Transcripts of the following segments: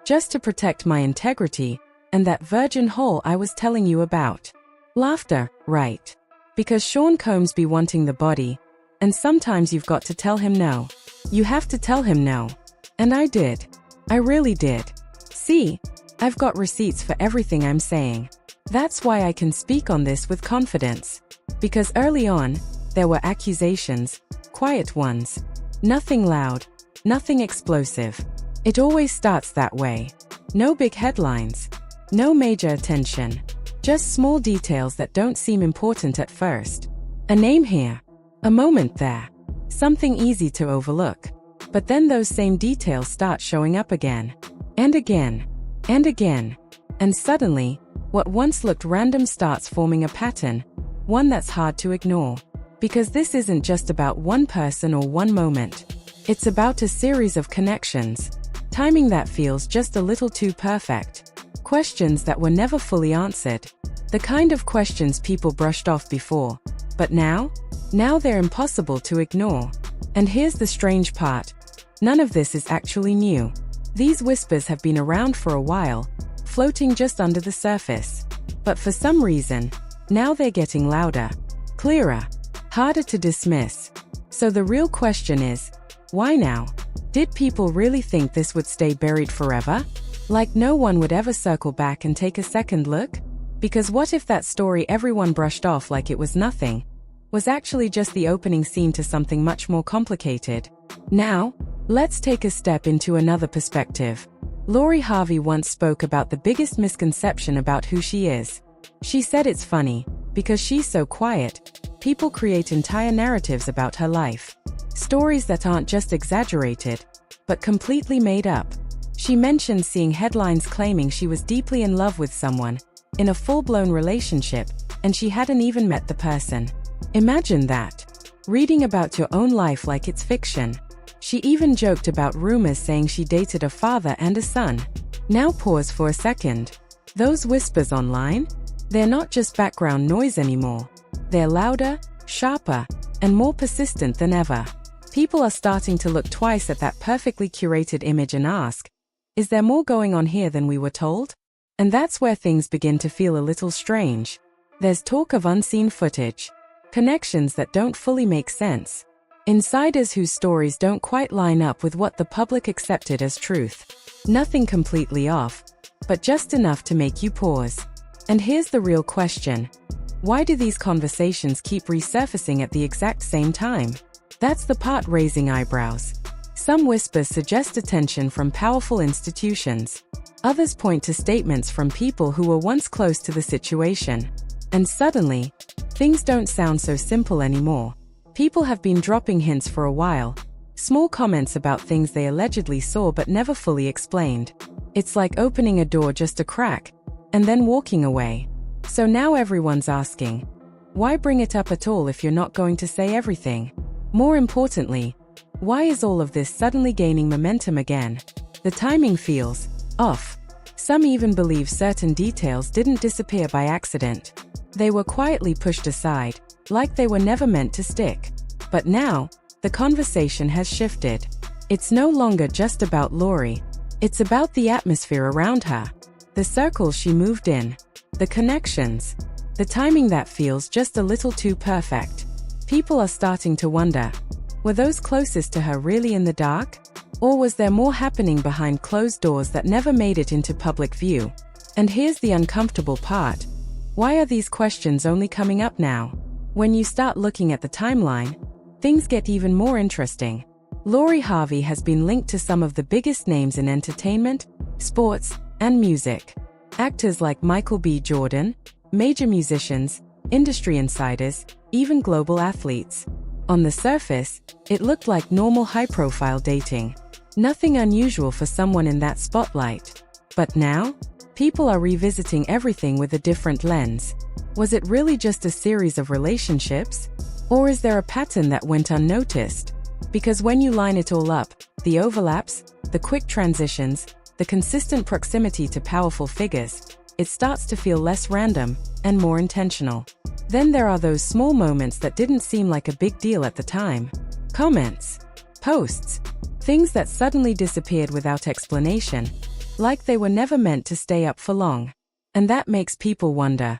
just to protect my integrity and that virgin hole I was telling you about. Laughter, right? Because Sean Combs be wanting the body, and sometimes you've got to tell him no. You have to tell him no. And I did. I really did. See, I've got receipts for everything I'm saying. That's why I can speak on this with confidence. Because early on, there were accusations, quiet ones. Nothing loud, nothing explosive. It always starts that way. No big headlines. No major attention. Just small details that don't seem important at first. A name here. A moment there. Something easy to overlook. But then those same details start showing up again. And again. And again. And suddenly, what once looked random starts forming a pattern. One that's hard to ignore. Because this isn't just about one person or one moment. It's about a series of connections. Timing that feels just a little too perfect. Questions that were never fully answered. The kind of questions people brushed off before. But now they're impossible to ignore. And here's the strange part. None of this is actually new. These whispers have been around for a while, floating just under the surface. But for some reason, now they're getting louder, clearer, harder to dismiss. So the real question is, why now? Did people really think this would stay buried forever? Like no one would ever circle back and take a second look? Because what if that story everyone brushed off like it was nothing, was actually just the opening scene to something much more complicated? Now, let's take a step into another perspective. Lori Harvey once spoke about the biggest misconception about who she is. She said it's funny, because she's so quiet, people create entire narratives about her life. Stories that aren't just exaggerated, but completely made up. She mentioned seeing headlines claiming she was deeply in love with someone, in a full-blown relationship, and she hadn't even met the person. Imagine that. Reading about your own life like it's fiction. She even joked about rumors saying she dated a father and a son. Now pause for a second. Those whispers online? They're not just background noise anymore. They're louder, sharper, and more persistent than ever. People are starting to look twice at that perfectly curated image and ask, is there more going on here than we were told? And that's where things begin to feel a little strange. There's talk of unseen footage, connections that don't fully make sense, insiders whose stories don't quite line up with what the public accepted as truth. Nothing completely off, but just enough to make you pause. And here's the real question. Why do these conversations keep resurfacing at the exact same time? That's the part raising eyebrows. Some whispers suggest attention from powerful institutions. Others point to statements from people who were once close to the situation. And suddenly, things don't sound so simple anymore. People have been dropping hints for a while. Small comments about things they allegedly saw but never fully explained. It's like opening a door just a crack, and then walking away. So now everyone's asking, why bring it up at all if you're not going to say everything? More importantly, why is all of this suddenly gaining momentum again? The timing feels off. Some even believe certain details didn't disappear by accident. They were quietly pushed aside, like they were never meant to stick. But now, the conversation has shifted. It's no longer just about Lori. It's about the atmosphere around her. The circles she moved in. The connections. The timing that feels just a little too perfect. People are starting to wonder, were those closest to her really in the dark? Or was there more happening behind closed doors that never made it into public view? And here's the uncomfortable part. Why are these questions only coming up now? When you start looking at the timeline, things get even more interesting. Lori Harvey has been linked to some of the biggest names in entertainment, sports, and music. Actors like Michael B. Jordan, major musicians, industry insiders, even global athletes. On the surface, it looked like normal high-profile dating. Nothing unusual for someone in that spotlight. But now, people are revisiting everything with a different lens. Was it really just a series of relationships? Or is there a pattern that went unnoticed? Because when you line it all up, the overlaps, the quick transitions, the consistent proximity to powerful figures, it starts to feel less random and more intentional. Then there are those small moments that didn't seem like a big deal at the time. Comments, posts, things that suddenly disappeared without explanation. like they were never meant to stay up for long. And that makes people wonder,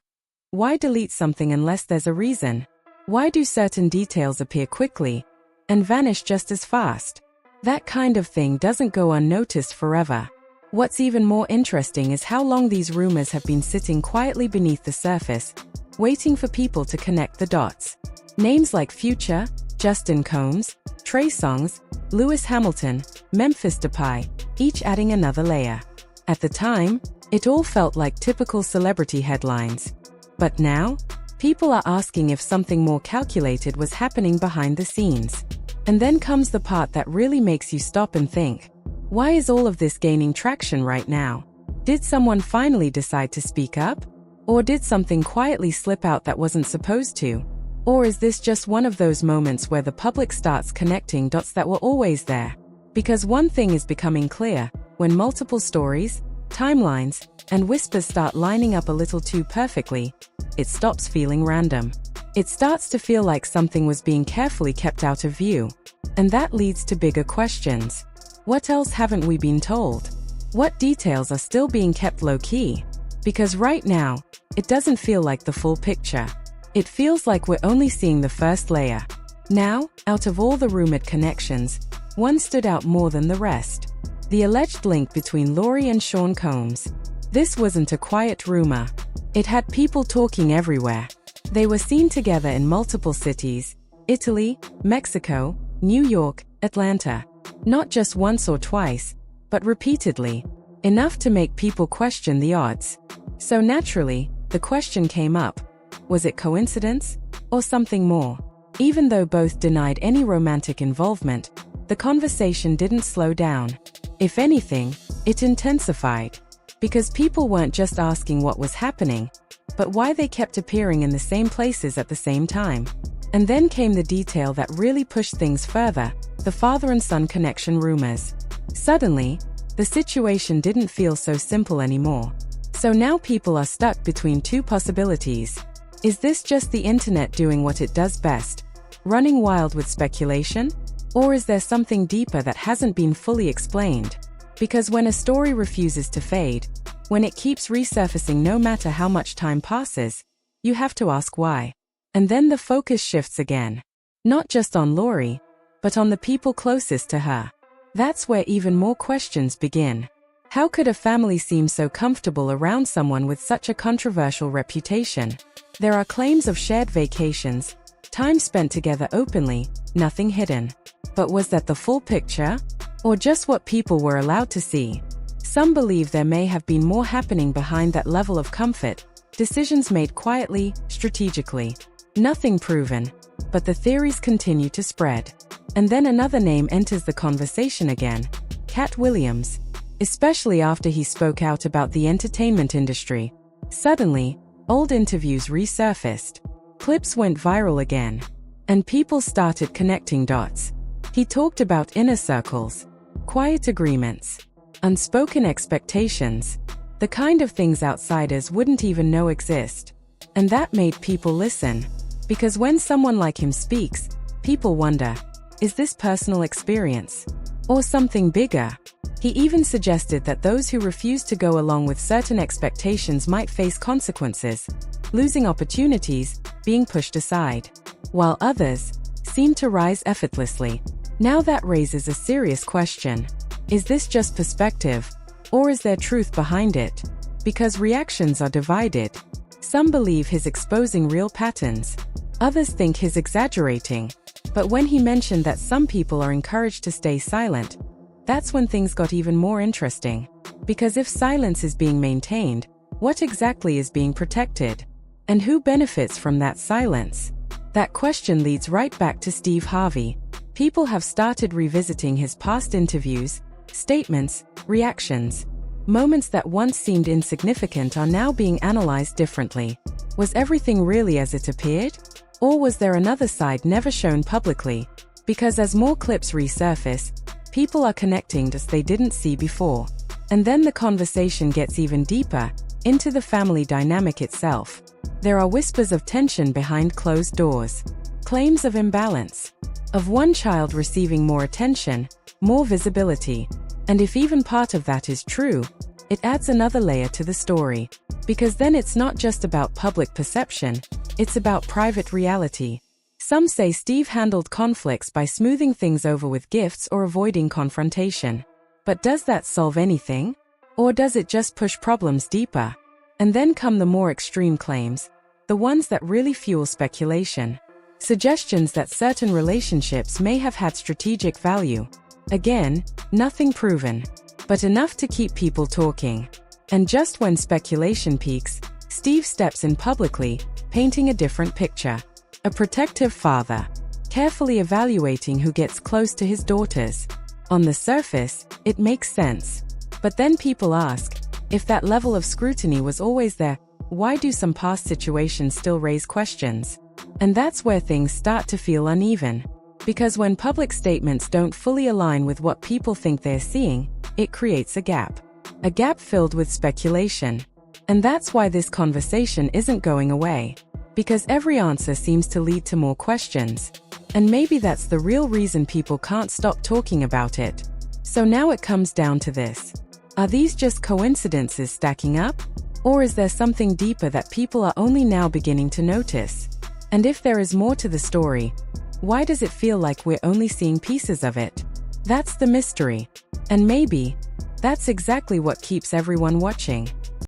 why delete something unless there's a reason? Why do certain details appear quickly and vanish just as fast? That kind of thing doesn't go unnoticed forever. What's even more interesting is how long these rumors have been sitting quietly beneath the surface, waiting for people to connect the dots. Names like Future, Justin Combs, Trey Songz, Lewis Hamilton, Memphis Depay, each adding another layer. At the time, it all felt like typical celebrity headlines. But now, people are asking if something more calculated was happening behind the scenes. And then comes the part that really makes you stop and think. Why is all of this gaining traction right now? Did someone finally decide to speak up? Or did something quietly slip out that wasn't supposed to? Or is this just one of those moments where the public starts connecting dots that were always there? Because one thing is becoming clear: when multiple stories, timelines, and whispers start lining up a little too perfectly, it stops feeling random. It starts to feel like something was being carefully kept out of view. And that leads to bigger questions. What else haven't we been told? What details are still being kept low-key? Because right now, it doesn't feel like the full picture. It feels like we're only seeing the first layer. Now, out of all the rumored connections, one stood out more than the rest. The alleged link between Lori and Sean Combs. This wasn't a quiet rumor. It had people talking everywhere. They were seen together in multiple cities: Italy, Mexico, New York, Atlanta. Not just once or twice, but repeatedly. Enough to make people question the odds. So naturally, the question came up: was it coincidence or something more? Even though both denied any romantic involvement, the conversation didn't slow down. If anything, it intensified. Because people weren't just asking what was happening, but why they kept appearing in the same places at the same time. And then came the detail that really pushed things further: the father and son connection rumors. Suddenly, the situation didn't feel so simple anymore. So now people are stuck between two possibilities. Is this just the internet doing what it does best, running wild with speculation? Or is there something deeper that hasn't been fully explained? Because when a story refuses to fade, when it keeps resurfacing no matter how much time passes, you have to ask why. And then the focus shifts again. Not just on Lori, but on the people closest to her. That's where even more questions begin. How could a family seem so comfortable around someone with such a controversial reputation? There are claims of shared vacations, time spent together openly, nothing hidden. But was that the full picture? Or just what people were allowed to see? Some believe there may have been more happening behind that level of comfort, decisions made quietly, strategically. Nothing proven, but the theories continue to spread. And then another name enters the conversation again: Katt Williams. Especially after he spoke out about the entertainment industry. Suddenly, old interviews resurfaced. Clips went viral again. And people started connecting dots. He talked about inner circles, quiet agreements, unspoken expectations, the kind of things outsiders wouldn't even know exist. And that made people listen. Because when someone like him speaks, people wonder, is this personal experience? Or something bigger? He even suggested that those who refuse to go along with certain expectations might face consequences, losing opportunities, being pushed aside, while others seem to rise effortlessly. Now that raises a serious question. Is this just perspective, or is there truth behind it? Because reactions are divided. Some believe he's exposing real patterns. Others think he's exaggerating. But when he mentioned that some people are encouraged to stay silent, that's when things got even more interesting. Because if silence is being maintained, what exactly is being protected? And who benefits from that silence? That question leads right back to Steve Harvey. People have started revisiting his past interviews, statements, reactions. Moments that once seemed insignificant are now being analyzed differently. Was everything really as it appeared? Or was there another side never shown publicly? Because as more clips resurface, people are connecting dots they didn't see before. And then the conversation gets even deeper, into the family dynamic itself. There are whispers of tension behind closed doors. Claims of imbalance. Of one child receiving more attention, more visibility. And if even part of that is true, it adds another layer to the story. Because then it's not just about public perception, it's about private reality. Some say Steve handled conflicts by smoothing things over with gifts or avoiding confrontation. But does that solve anything? Or does it just push problems deeper? And then come the more extreme claims, the ones that really fuel speculation. Suggestions that certain relationships may have had strategic value. Again, nothing proven, but enough to keep people talking. And just when speculation peaks, Steve steps in publicly, painting a different picture. A protective father, carefully evaluating who gets close to his daughters. On the surface, it makes sense. But then people ask, if that level of scrutiny was always there, why do some past situations still raise questions? And that's where things start to feel uneven. Because when public statements don't fully align with what people think they're seeing, it creates a gap. A gap filled with speculation. And that's why this conversation isn't going away. Because every answer seems to lead to more questions. And maybe that's the real reason people can't stop talking about it. So now it comes down to this. Are these just coincidences stacking up? Or is there something deeper that people are only now beginning to notice? And if there is more to the story, why does it feel like we're only seeing pieces of it? That's the mystery. And maybe, that's exactly what keeps everyone watching.